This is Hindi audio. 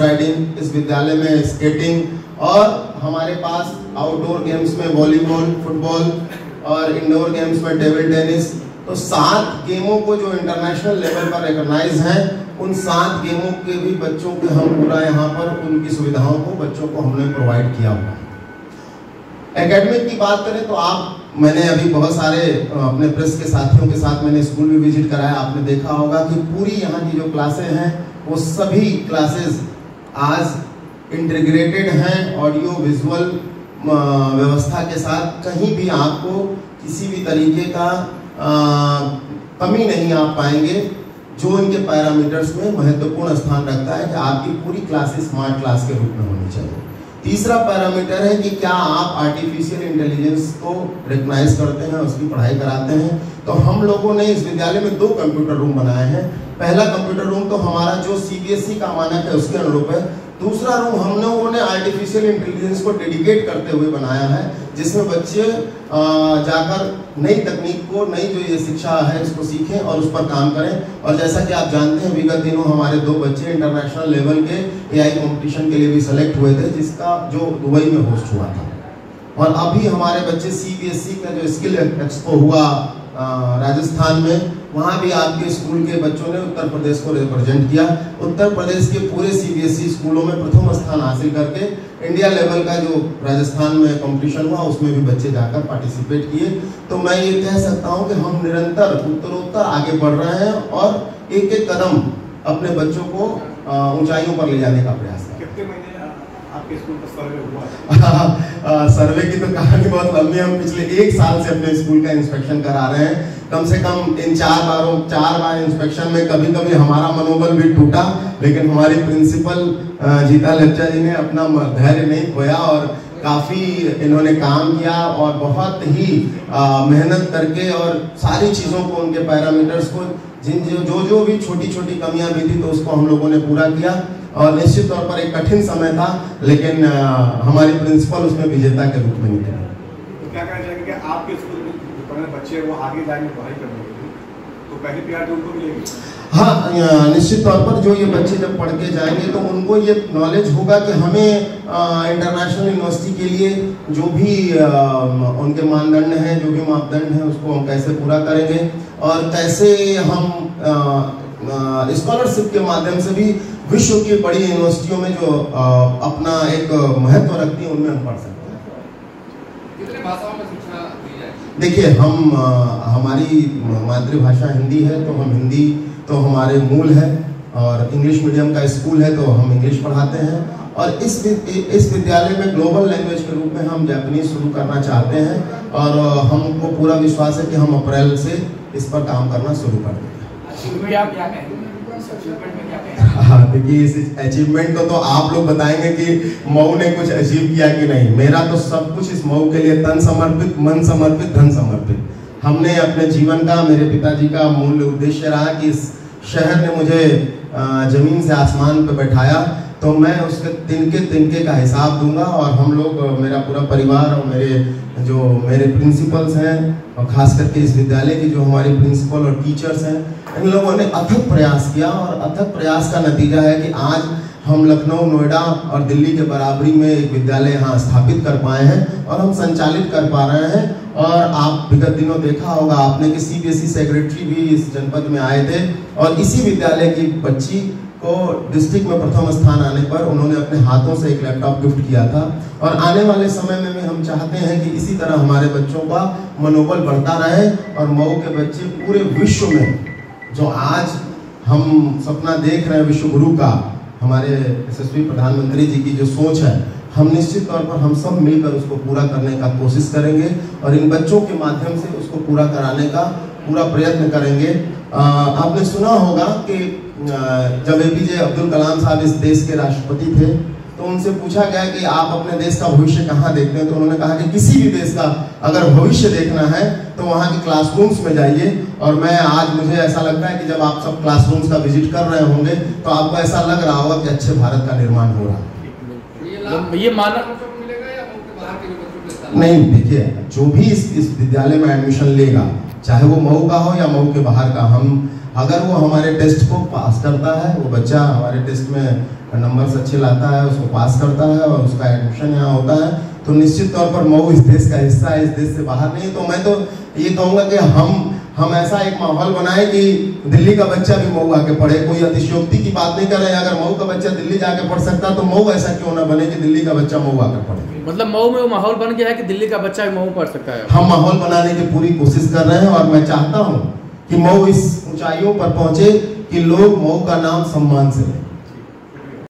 राइडिंग, इस विद्यालय में स्केटिंग, और हमारे पास आउटडोर गेम्स में वॉलीबॉल, फुटबॉल और इंडोर गेम्स में टेबल टेनिस। तो 7 गेमों को जो इंटरनेशनल लेवल पर रिकॉग्नाइज हैं, उन 7 गेमों के भी बच्चों के हम पूरा यहाँ पर उनकी सुविधाओं को बच्चों को हमने प्रोवाइड किया हुआ है। एकेडमिक की बात करें तो मैंने अभी बहुत सारे अपने प्रेस के साथियों के साथ मैंने स्कूल भी विजिट कराया। आपने देखा होगा कि पूरी यहाँ की जो क्लासें हैं वो सभी क्लासेस आज इंटीग्रेटेड हैं, ऑडियो विजुअल व्यवस्था के साथ। कहीं भी आपको किसी भी तरीके का कमी नहीं आप पाएंगे, जो इनके पैरामीटर्स में महत्वपूर्ण स्थान रखता है कि आपकी पूरी क्लासेस स्मार्ट क्लास के रूप में होनी चाहिए। तीसरा पैरामीटर है कि क्या आप आर्टिफिशियल इंटेलिजेंस को रिकॉग्नाइज करते हैं, उसकी पढ़ाई कराते हैं। तो हम लोगों ने इस विद्यालय में 2 कंप्यूटर रूम बनाए हैं। पहला कंप्यूटर रूम तो हमारा जो सीबीएसई का मानक है उसके अनुरूप है। दूसरा रूम हम लोगों ने आर्टिफिशियल इंटेलिजेंस को डेडिकेट करते हुए बनाया है, जिसमें बच्चे जाकर नई तकनीक को, नई जो ये शिक्षा है इसको सीखें और उस पर काम करें। और जैसा कि आप जानते हैं, विगत दिनों हमारे 2 बच्चे इंटरनेशनल लेवल के एआई कंपटीशन के लिए भी सेलेक्ट हुए थे, जिसका जो दुबई में होस्ट हुआ था। और अभी हमारे बच्चे सीबीएसई का जो स्किल एक्सपो हुआ राजस्थान में, वहाँ भी आपके स्कूल के बच्चों ने उत्तर प्रदेश को रिप्रेजेंट किया। उत्तर प्रदेश के पूरे सीबीएसई स्कूलों में प्रथम स्थान हासिल करके इंडिया लेवल का जो राजस्थान में कंपटीशन हुआ उसमें भी बच्चे जाकर पार्टिसिपेट किए। तो मैं ये कह सकता हूँ कि हम निरंतर उत्तरोत्तर आगे बढ़ रहे हैं और एक एक कदम अपने बच्चों को ऊंचाइयों पर ले जाने का प्रयास करें। कितने महीने आपके स्कूल का सर्वे हुआ? सर्वे की तो कहानी बहुत लंबी है। हम पिछले 1 साल से अपने स्कूल का इंस्पेक्शन करा रहे हैं। कम से कम इन 4 बार इंस्पेक्शन में कभी कभी हमारा मनोबल भी टूटा, लेकिन हमारी प्रिंसिपल जीता लेप्चा जी ने अपना धैर्य नहीं खोया और काफ़ी इन्होंने काम किया और बहुत ही मेहनत करके और सारी चीज़ों को, उनके पैरामीटर्स को, जो भी छोटी छोटी कमियां भी थी तो उसको हम लोगों ने पूरा किया। और निश्चित तौर पर एक कठिन समय था, लेकिन हमारी प्रिंसिपल उसमें विजेता के रूप में निकले। तो क्या कहना चाहेंगे कि आपके स्कूल में जो पढ़ने बच्चे वो आगे जाएंगे पढ़ाई करने के लिए, तो पहली प्रायोरिटी उनको मिलेगी? हाँ, निश्चित तौर पर जो ये बच्चे जब पढ़ के जाएंगे तो उनको ये नॉलेज होगा कि हमें इंटरनेशनल यूनिवर्सिटी के लिए जो भी उनके मानदंड हैं, जो भी मापदंड हैं, उसको हम कैसे पूरा करेंगे और कैसे हम स्कॉलरशिप के माध्यम से भी विश्व की बड़ी यूनिवर्सिटियों में जो अपना एक महत्व रखती हैं उनमें हम पढ़ सकते हैं। कितने भाषाओं में शिक्षा दी जाए? देखिए, हम हमारी मातृभाषा हिंदी है तो हम हिंदी तो हमारे मूल है, और इंग्लिश मीडियम का स्कूल है तो हम इंग्लिश पढ़ाते हैं। और इस विद्यालय में ग्लोबल लैंग्वेज के रूप में हम जापानीज शुरू करना चाहते हैं और हमको पूरा विश्वास है कि हम अप्रैल से इस पर काम करना शुरू कर देंगे। हाँ, देखिए, इस अचीवमेंट को तो आप लोग बताएंगे कि मऊ ने कुछ अचीव किया कि नहीं। मेरा तो सब कुछ इस मऊ के लिए तन समर्पित, मन समर्पित, धन समर्पित। हमने अपने जीवन का, मेरे पिताजी का मूल उद्देश्य रहा कि इस शहर ने मुझे जमीन से आसमान पर बैठाया, तो मैं उसके तिनके का हिसाब दूंगा। और हम लोग, मेरा पूरा परिवार और मेरे प्रिंसिपल्स हैं, और खास करके इस विद्यालय की जो हमारी प्रिंसिपल और टीचर्स हैं, इन लोगों ने अथक प्रयास किया और अथक प्रयास का नतीजा है कि आज हम लखनऊ, नोएडा और दिल्ली के बराबरी में एक विद्यालय यहाँ स्थापित कर पाए हैं और हम संचालित कर पा रहे हैं। और आप विगत दिनों देखा होगा आपने कि सीबीएसई सेक्रेटरी भी इस जनपद में आए थे और इसी विद्यालय की बच्ची को डिस्ट्रिक्ट में प्रथम स्थान आने पर उन्होंने अपने हाथों से एक लैपटॉप गिफ्ट किया था। और आने वाले समय में भी हम चाहते हैं कि इसी तरह हमारे बच्चों का मनोबल बढ़ता रहे और मऊ के बच्चे पूरे विश्व में, जो आज हम सपना देख रहे हैं विश्व गुरु का, हमारे यशस्वी प्रधानमंत्री जी की जो सोच है, हम निश्चित तौर पर हम सब मिलकर उसको पूरा करने का कोशिश करेंगे और इन बच्चों के माध्यम से उसको पूरा कराने का पूरा प्रयत्न करेंगे। आपने सुना होगा कि जब एपीजे अब्दुल कलाम साहब इस देश के राष्ट्रपति थे तो उनसे पूछा गया कि आप अपने देश का भविष्य कहाँ देखते हैं, तो उन्होंने कहा कि किसी भी देश का अगर भविष्य देखना है तो वहाँ के क्लासरूम्स में जाइए। और मुझे ऐसा लगता है कि जब आप सब क्लासरूम्स का विजिट कर रहे होंगे तो आपको ऐसा लग रहा होगा कि अच्छे भारत का निर्माण हो रहा है। ये मानक मिलेगा या बाहर के बच्चों के? नहीं, देखिए, जो भी इस विद्यालय में एडमिशन लेगा, चाहे वो मऊ का हो या मऊ के बाहर का, हम अगर वो हमारे टेस्ट को पास करता है, वो बच्चा हमारे टेस्ट में नंबर्स अच्छे लाता है, उसको पास करता है और उसका एडमिशन यहाँ होता है, तो निश्चित तौर पर मऊ इस देश का हिस्सा है, इस देश से बाहर नहीं। तो मैं तो ये कहूँगा कि हम ऐसा एक माहौल बनाए कि दिल्ली का बच्चा भी मऊ आके पढ़े। कोई अतिशयोक्ति की बात नहीं कर रहे हैं, अगर मऊ का बच्चा दिल्ली जाके पढ़ सकता तो मऊ ऐसा क्यों ना बने कि दिल्ली का बच्चा मऊ आकर पढ़े। मतलब मऊ में वो माहौल बन गया है कि दिल्ली का बच्चा भी मऊ पढ़ सकता है। हम माहौल बनाने की पूरी कोशिश कर रहे हैं और मैं चाहता हूँ कि मऊ इस ऊंचाइयों पर पहुंचे कि लोग मऊ का नाम सम्मान से लें।